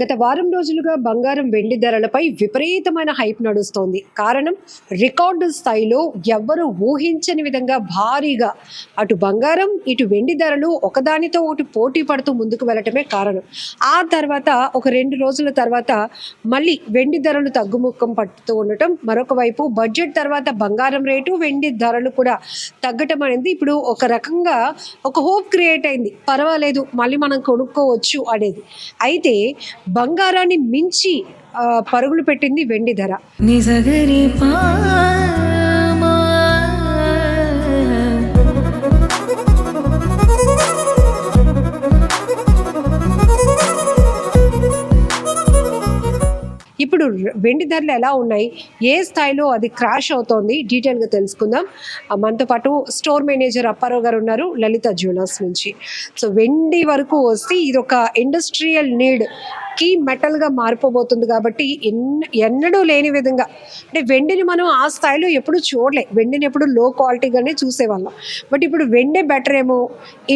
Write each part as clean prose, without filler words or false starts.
గత వారం రోజులుగా బంగారం వెండి ధరలపై విపరీతమైన హైప్ నడుస్తోంది. కారణం రికార్డు స్థాయిలో ఎవ్వరూ ఊహించని విధంగా భారీగా అటు బంగారం ఇటు వెండి ధరలు ఒకదానితో ఒకటి పోటీ పడుతూ ముందుకు వెళ్ళటమే కారణం. ఆ తర్వాత ఒక 2 రోజుల తర్వాత మళ్ళీ వెండి ధరలు తగ్గుముఖం పట్టుతూ ఉండటం, మరొక వైపు బడ్జెట్ తర్వాత బంగారం రేటు వెండి ధరలు కూడా తగ్గటం అనేది ఇప్పుడు ఒక రకంగా ఒక హోప్ క్రియేట్ అయింది. పర్వాలేదు, మళ్ళీ మనం కొనుక్కోవచ్చు అనేది. అయితే బంగారాన్ని మించి పరుగులు పెట్టింది వెండి ధర. నిజగరి ఇప్పుడు వెండి ధరలు ఎలా ఉన్నాయి, ఏ స్థాయిలో అది క్రాష్ అవుతోంది, డీటెయిల్గా తెలుసుకుందాం. మనతో పాటు స్టోర్ మేనేజర్ అప్పారావు గారు ఉన్నారు, లలిత జ్యువెలర్స్ నుంచి. సో వెండి వరకు వస్తే ఇది ఒక ఇండస్ట్రియల్ నీడ్ కీ మెటల్గా మారిపోబోతుంది కాబట్టి ఎన్నడూ లేని విధంగా, అంటే వెండిని మనం ఆ స్థాయిలో ఎప్పుడు చూడలే, వెండిని ఎప్పుడు లో క్వాలిటీగానే చూసేవాళ్ళం. బట్ ఇప్పుడు వెండే బెటర్ ఏమో,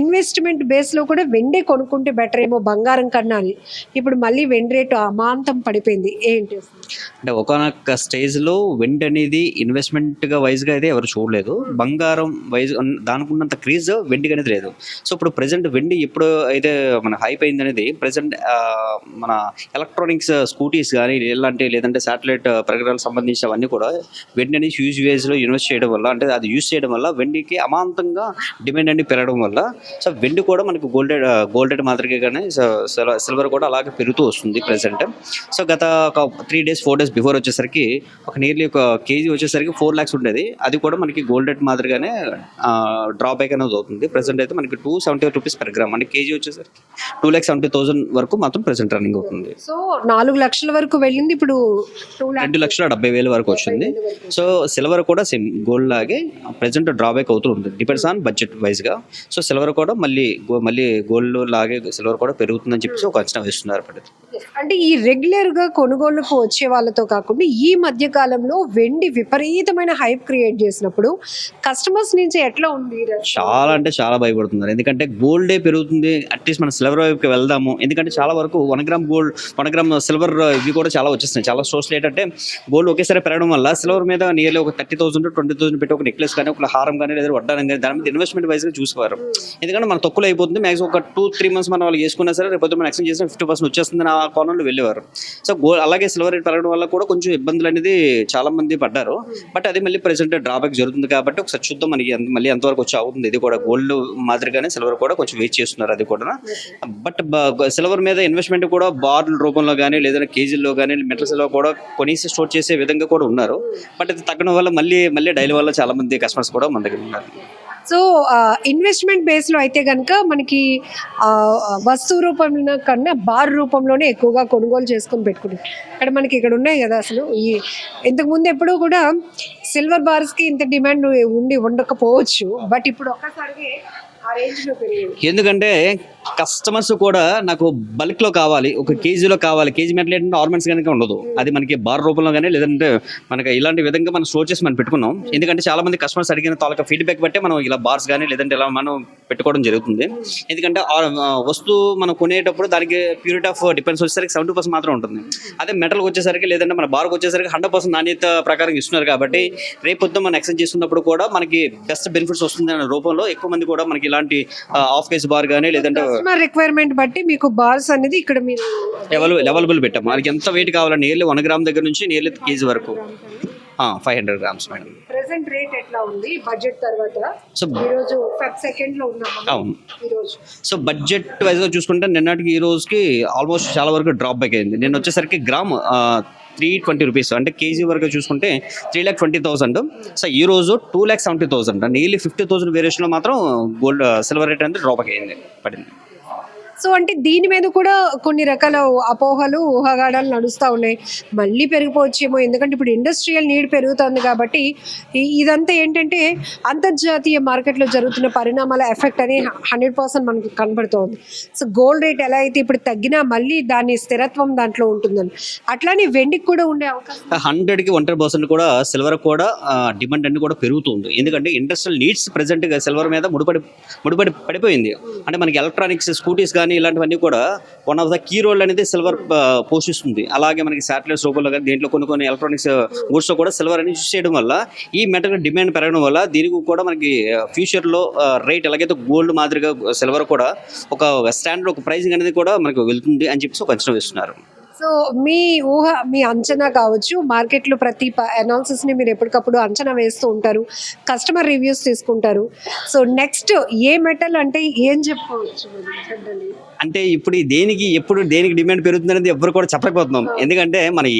ఇన్వెస్ట్మెంట్ బేస్లో కూడా వెండే కొనుక్కుంటే బెటర్ ఏమో బంగారం కన్నా అని ఇప్పుడు మళ్ళీ వెండి రేటు అమాంతం పడిపోయింది. ఏంటి అంటే ఒకనొక స్టేజ్లో వెండి అనేది ఇన్వెస్ట్మెంట్గా వైజ్గా అయితే ఎవరు చూడలేదు. బంగారం వైజ్ దానికి ఉన్నంత క్రేజ్ వెండికి అనేది లేదు. సో ఇప్పుడు ప్రజెంట్ వెండి ఎప్పుడు అయితే మన హైప్ అయింది అనేది ప్రజెంట్ మన ఎలక్ట్రానిక్స్ స్కూటీస్ కానీ ఇలాంటి లేదంటే శాటిలైట్ పరికరాలకు సంబంధించినవన్నీ కూడా వెండి అనేది హ్యూజ్ వేజ్లో ఇన్వెస్ట్ చేయడం వల్ల, అంటే అది యూజ్ చేయడం వల్ల వెండికి అమాంతంగా డిమాండ్ అనేది పెరగడం వల్ల సో వెండి కూడా మనకు గోల్డెడ్ మాదిరిగా కానీ సిల్వర్ కూడా అలాగే పెరుగుతూ వస్తుంది ప్రజెంట్. సో గత ఒక 3 days 4 days బిఫోర్ వచ్చేసరికి నియర్లీ ఒక కేజీ వచ్చేసరికి 4 lakhs ఉండేది. అది కూడా మనకి గోల్డెడ్ మాదిరిగానే డ్రాబ్యాక్ అనేది అవుతుంది. ప్రజెంట్ అయితే మనకి 270 రూపీస్ పర్ గ్రామ్, అంటే కేజీ వచ్చేసరికి 2,70,000 వరకు మాత్రం ప్రజెంట్ రన్నింగ్ అవుతుంది. సో 4 లక్షల వరకు వెళ్ళింది, ఇప్పుడు 2,70,000 వరకు వచ్చింది. సో సిల్వర్ కూడా సేమ్ గోల్డ్ లాగే ప్రజెంట్ డ్రాబ్యాక్ అవుతూ ఉంటుంది, డిపెండ్స్ ఆన్ బడ్జెట్ వైజ్గా. సో సిల్వర్ కూడా మళ్ళీ గోల్డ్ లాగే సిల్వర్ కూడా పెరుగుతుందని చెప్పేసి ఒక అంచనా వేస్తున్నారు. అంటే ఈ రెగ్యులర్గా కొనుగోలుకు వచ్చే వాళ్ళతో కాకుండా ఈ మధ్య కాలంలో వెండి విపరీతమైన హైప్ క్రియేట్ చేసినప్పుడు కస్టమర్స్ నుంచి ఎట్లా ఉంది? చాలా అంటే చాలా భయపడుతున్నారు, ఎందుకంటే గోల్డే పెరుగుతుంది, అట్లీస్ట్ మనం సిల్వర్ వైపుకి వెళ్దాము. ఎందుకంటే చాలా వరకు 1 గ్రామ్ గోల్డ్ 1 గ్రామ్ సిల్వర్ ఇవి కూడా చాలా వచ్చేస్తున్నాయి. చాలా సోర్స్లో ఏంటంటే గోల్డ్ ఒకేసారి పెరగడం వల్ల సిల్వర్ మీద నియర్లీ ఒక 30,000 20,000 పెట్టి ఒక నెక్లెస్ కానీ ఒక హారం కానీ లేదా వడ్డానం కానీ దాని మీద ఇన్వెస్ట్మెంట్ వైజ్గా చూసుకోవాలి. ఎందుకంటే మన తక్కువ అయిపోతుంది, మ్యాక్సిమం ఒక 2-3 months మనం వాళ్ళు చేసుకున్నా సరే రేపు మనం ఎక్స్చేంజ్ చేసిన 50% వచ్చేస్తుంది ఆ కోణంలో వెళ్ళేవారు. సో అలాగే సిల్వర్ రేట్ పెరగడం వల్ల కూడా కొంచెం ఇబ్బందులు అనేది చాలా మంది పడ్డారు. బట్ అది మళ్ళీ ప్రెసెంట్ డ్రాబ్యాక్ జరుగుతుంది కాబట్టి ఒకసారి చూద్దాం మనకి మళ్ళీ ఎంతవరకు వచ్చి అవుతుంది. ఇది కూడా గోల్డ్ మాదిరిగానే సిల్వర్ కూడా కొంచెం వెయిట్ చేస్తున్నారు అది కూడా. బట్ సిల్వర్ మీద ఇన్వెస్ట్మెంట్ కూడా బార్ల రూపంలో కానీ లేదంటే కేజీల్లో కానీ మెటల్స్లో కూడా కొనేసి స్టోర్ చేసే విధంగా కూడా ఉన్నారు. బట్ అది తగ్గడం వల్ల మళ్ళీ డైలీ వల్ల చాలా మంది కస్టమర్స్ కూడా మన దగ్గర ఉన్నారు. సో ఇన్వెస్ట్మెంట్ బేస్లో అయితే కనుక మనకి వస్తువు రూపంలో కన్నా బార్ రూపంలోనే ఎక్కువగా కొనుగోలు చేసుకొని పెట్టుకుంటాం. ఇక్కడ ఉన్నాయి కదా, అసలు ఈ ఇంతకుముందు ఎప్పుడూ కూడా సిల్వర్ బార్స్కి ఇంత డిమాండ్ ఉండకపోవచ్చు, బట్ ఇప్పుడు ఒక్కసారి ఎందుకంటే కస్టమర్స్ కూడా నాకు బల్క్లో కావాలి, ఒక కేజీలో కావాలి. కేజీ మెటల్ ఏంటంటే ఆర్నమెంట్స్ కనుక ఉండదు, అది మనకి బార్ రూపంలో కానీ లేదంటే మనకి ఇలాంటి విధంగా మనం స్టోర్ చేసి మనం పెట్టుకున్నాం. ఎందుకంటే చాలా మంది కస్టమర్స్ అడిగిన తాలూకా ఫీడ్బ్యాక్ బట్టే మనం ఇలా బార్స్ కానీ లేదంటే ఇలా మనం పెట్టుకోవడం జరుగుతుంది. ఎందుకంటే వస్తువు మనం కొనేటప్పుడు దానికి ప్యూరిటీ ఆఫ్ డిపెండ్స్ వచ్చేసరికి 70% మాత్రం ఉంటుంది. అదే మెటల్కి వచ్చేసరికి లేదంటే మన బార్కి వచ్చేసరికి 100% నాణ్యత ప్రకారం ఇస్తున్నారు కాబట్టి రేపొద్దు మనం ఎక్స్చేంజ్ చేస్తున్నప్పుడు కూడా మనకి బెస్ట్ బెనిఫిట్స్ వస్తుంది అనే రూపంలో ఎక్కువ మంది కూడా మనకి ఇలాంటి హాఫ్ కేజీ బార్ కానీ లేదంటే రిక్వైర్మెంట్ బట్టి మీకు బార్స్ అనేది ఇక్కడ మీరు అవైలబుల్ పెట్టాము. మనకి ఎంత వెయిట్ కావాలని నియర్లీ 1 గ్రామ్ దగ్గర నుంచి నియర్లీ కేజీ వరకు 500 grams మేడం. ప్రెజెంట్ రేట్ ఎట్లా ఉంది బడ్జెట్ తర్వాత? సో ఈ రోజు ఫెబ్ 2nd లో ఉన్నాము. అవును, ఈ రోజు సో బడ్జెట్ వైజ్ గా చూసుకుంటే నిన్నటికి ఈ రోజుకి ఆల్మోస్ట్ చాలా వరకు డ్రాప్ బ్యాక్ అయింది. నిన్న వచ్చేసరికి గ్రామ్ 320 రూపీస్, అంటే కేజీ వరకు చూసుకుంటే 3,20,000. సో ఈ రోజు 2,70,000, నియర్లీ 50,000 వేరియేషన్లో మాత్రం గోల్డ్ సిల్వర్ రేట్ అనేది డ్రాప్ అయింది పడింది. సో అంటే దీని మీద కూడా కొన్ని రకాల అపోహలు ఊహాగాడాలు నడుస్తూ ఉన్నాయి, మళ్ళీ పెరిగిపోవచ్చేమో. ఎందుకంటే ఇప్పుడు ఇండస్ట్రియల్ నీడ్ పెరుగుతుంది కాబట్టి ఇదంతా ఏంటంటే అంతర్జాతీయ మార్కెట్లో జరుగుతున్న పరిణామాల ఎఫెక్ట్ అని 100% మనకు కనబడుతోంది. సో గోల్డ్ రేట్ ఎలా అయితే ఇప్పుడు తగ్గినా మళ్ళీ దాని స్థిరత్వం దాంట్లో ఉంటుందని, అట్లానే వెండికి కూడా ఉండే అవకాశం 100కి 100% కూడా సిల్వర్ కూడా డిమాండ్ అన్ని కూడా పెరుగుతుంది. ఎందుకంటే ఇండస్ట్రియల్ నీడ్స్ ప్రెసెంట్గా సిల్వర్ మీద ముడిపడి పడిపోయింది. అంటే మనకి ఎలక్ట్రానిక్స్ స్కూటీస్ కానీ ఇలాంటివన్నీ కూడా one of the key role అనేది సిల్వర్ పోషిస్తుంది. అలాగే మనకి శాటిలైట్స్ రూపంలో కానీ దీంట్లో కొన్ని ఎలక్ట్రానిక్స్ గూడ్స్లో కూడా సిల్వర్ అనేది యూస్ చేయడం వల్ల ఈ మెటల్ డిమాండ్ పెరగడం వల్ల దీనికి కూడా మనకి ఫ్యూచర్లో రేట్ ఎలాగైతే గోల్డ్ మాదిరిగా సిల్వర్ కూడా ఒక స్టాండర్డ్ ఒక ప్రైసింగ్ అనేది కూడా మనకు వెళ్తుంది అని చెప్పేసి ఒక అంచనా వేస్తున్నారు. సో మీ ఊహ, మీ అంచనా కావచ్చు, మార్కెట్లో ప్రతి అనాలిసిస్ని మీరు ఎప్పటికప్పుడు అంచనా వేస్తూ ఉంటారు, కస్టమర్ రివ్యూస్ తీసుకుంటారు. సో నెక్స్ట్ ఏ మెటల్ అంటే ఏం చెప్పుకోవచ్చు? అంటే ఇప్పుడు ఎప్పుడు దేనికి డిమాండ్ పెరుగుతుంది అనేది ఎవరు కూడా చెప్పలేకపోతున్నాం. ఎందుకంటే మనం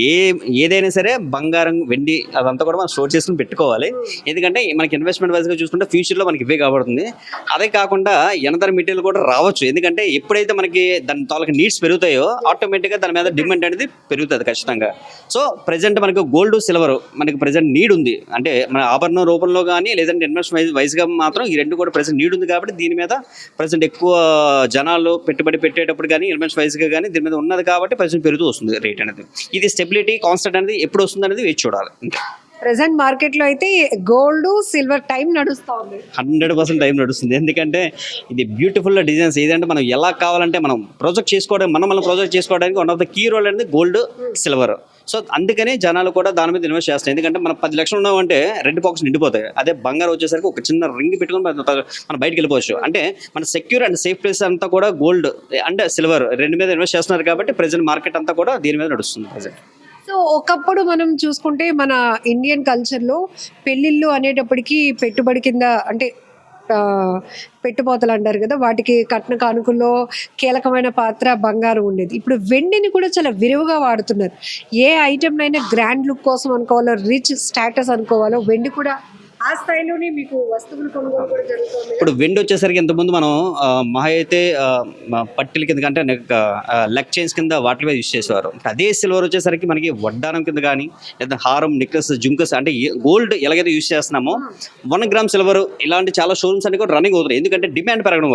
ఏదైనా సరే బంగారం వెండి అదంతా కూడా మనం స్టోర్ చేసుకుని పెట్టుకోవాలి. ఎందుకంటే మనకి ఇన్వెస్ట్మెంట్ వైజ్గా చూసుకుంటే ఫ్యూచర్లో మనకి ఇవే కాబడుతుంది. అదే కాకుండా ఎనదర్ మెటీరియల్ కూడా రావచ్చు. ఎందుకంటే ఎప్పుడైతే మనకి దాని తాలూకు నీడ్స్ పెరుగుతాయో ఆటోమేటిక్గా దాని మీద డిమాండ్ అనేది పెరుగుతుంది ఖచ్చితంగా. సో ప్రజెంట్ మనకి గోల్డ్ సిల్వర్ మనకి ప్రజెంట్ నీడ్ ఉంది. అంటే మన ఆభరణ రూపంలో కానీ లేదంటే ఇన్వెస్ట్మెంట్ వైజ్గా మాత్రం ఈ రెండు కూడా ప్రజెంట్ నీడ్ ఉంది. కాబట్టి దీని మీద ప్రజెంట్ ఎక్కువ జనాలు పెట్టుబడి పెట్టేటప్పుడు కానీ ఇన్వెస్ట్ వైజ్గా కానీ దీని మీద ఉన్నది కాబట్టి ప్రజెంట్ పెరుగుతూ వస్తుంది రేట్ అనేది. ఇది స్టెబిలిటీ కాన్స్టెంట్ అనేది ఎప్పుడు వస్తుంది అనేది వేచి చూడాలి. ప్రెసెంట్ మార్కెట్లో అయితే గోల్డ్ సిల్వర్ టైం నడుస్తూ ఉంది, 100% టైం నడుస్తుంది. ఎందుకంటే ఇది బ్యూటిఫుల్ డిజైన్స్. ఏదంటే మనం ఎలా కావాలంటే మనం ప్రొజెక్ట్ చేసుకోవడం మనం ప్రొజెక్ట్ చేసుకోవడానికి one of the key role అనేది గోల్డ్ సిల్వర్. సో అందుకనే జనాలు కూడా దాని మీద ఇన్వెస్ట్ చేస్తాయి. ఎందుకంటే మనం 10 లక్షలు ఉన్నామంటే 2 బాక్స్ నిండిపోతాయి. అదే బంగారం వచ్చేసరికి ఒక చిన్న రింగ్ పెట్టుకుని మనం బయటకు వెళ్ళిపోవచ్చు. అంటే మన సెక్యూర్ అండ్ సేఫ్ ప్లేస్ అంతా కూడా గోల్డ్ అండ్ సిల్వర్ రెండు మీద ఇన్వెస్ట్ చేస్తున్నారు. కాబట్టి ప్రజెంట్ మార్కెట్ అంతా కూడా దీని మీద నడుస్తుంది ప్రజెంట్. సో ఒకప్పుడు మనం చూసుకుంటే మన ఇండియన్ కల్చర్లో పెళ్ళిళ్ళు అనేటప్పటికీ పెట్టుబడి కింద, అంటే పెట్టుపోతలు అంటారు కదా, వాటికి కట్న కానుకల్లో కీలకమైన పాత్ర బంగారం ఉండేది. ఇప్పుడు వెండిని కూడా చాలా విరివిగా వాడుతున్నారు. ఏ ఐటెంనైనా గ్రాండ్ లుక్ కోసం అనుకోవాలో, రిచ్ స్టేటస్ అనుకోవాలో, వెండి కూడా ఆ స్థాయిలోనే మీకు వస్తువులు కొనుగోలు కూడా జరుగుతుంది. ఇప్పుడు వెండి వచ్చేసరికి ఇంతకుముందు మనం మహా అయితే పట్టిల కింద కంటే లెగ్ చైన్స్ కింద వాటి మీద యూజ్ చేసేవారు. అదే సిల్వర్ వచ్చేసరికి మనకి వడ్డానం కింద కానీ లేదా హారం, నెక్లెస్, జుంకస్ అంటే గోల్డ్ ఎలాగైతే యూజ్ చేస్తున్నామో 1 గ్రామ్ సిల్వర్ ఇలాంటి చాలా షోరూమ్స్ అన్ని కూడా రన్నింగ్ అవుతున్నాయి. ఎందుకంటే డిమాండ్ పెరగడం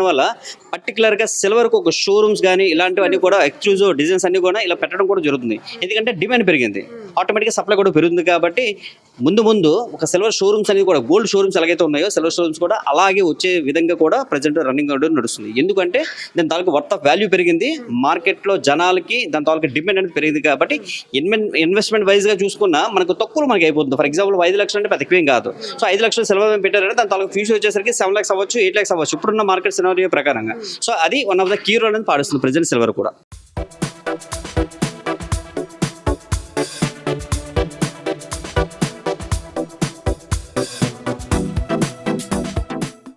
వల్ల పర్టికులర్గా సిల్వర్కి ఒక షోరూమ్స్ కానీ ఇలాంటివన్నీ కూడా ఎక్స్క్లూజివ్ డిజైన్స్ అన్ని కూడా ఇలా పెట్టడం కూడా జరుగుతుంది. ఎందుకంటే డిమాండ్ పెరిగింది, ఆటోమేటిక్గా సప్లై కూడా పెరుగుతుంది. కాబట్టి ముందు ఒక సిల్వర్ షోరూమ్స్ అనేది కూడా గోల్డ్ షోరూమ్స్ ఎలాగైతే ఉన్నాయో సిల్వర్ షోరూమ్స్ కూడా అలాగే వచ్చే విధంగా కూడా ప్రజెంట్ రన్నింగ్ నడుస్తుంది. ఎందుకంటే దాని తాలూకు వర్త్ ఆఫ్ వాల్యూ పెరిగింది, మార్కెట్లో జనాలకి దాని తాలూకు డిమాండ్ అనేది పెరిగింది. కాబట్టి ఇన్వెస్ట్మెంట్ వైజ్గా చూసుకున్నా మనకు తక్కువ మనకి అయిపోతుంది. ఫర్ ఎగ్జాంపుల్ 5 లక్షలు అంటే పెద్ద ఎక్కువేం కాదు. సో 5 లక్షలు సిల్వర్ పెట్టారంటే దాని తాలూకు ఫ్యూచర్ వచ్చేసరికి 7 lakhs అవ్వచ్చు, 8 lakhs అవ్వచ్చు ఇప్పుడున్న మార్కెట్ సినారియో ప్రకారంగా. సో అది one of the key role అనేది పాటిస్తుంది ప్రజెంట్ సిల్వర్ కూడా.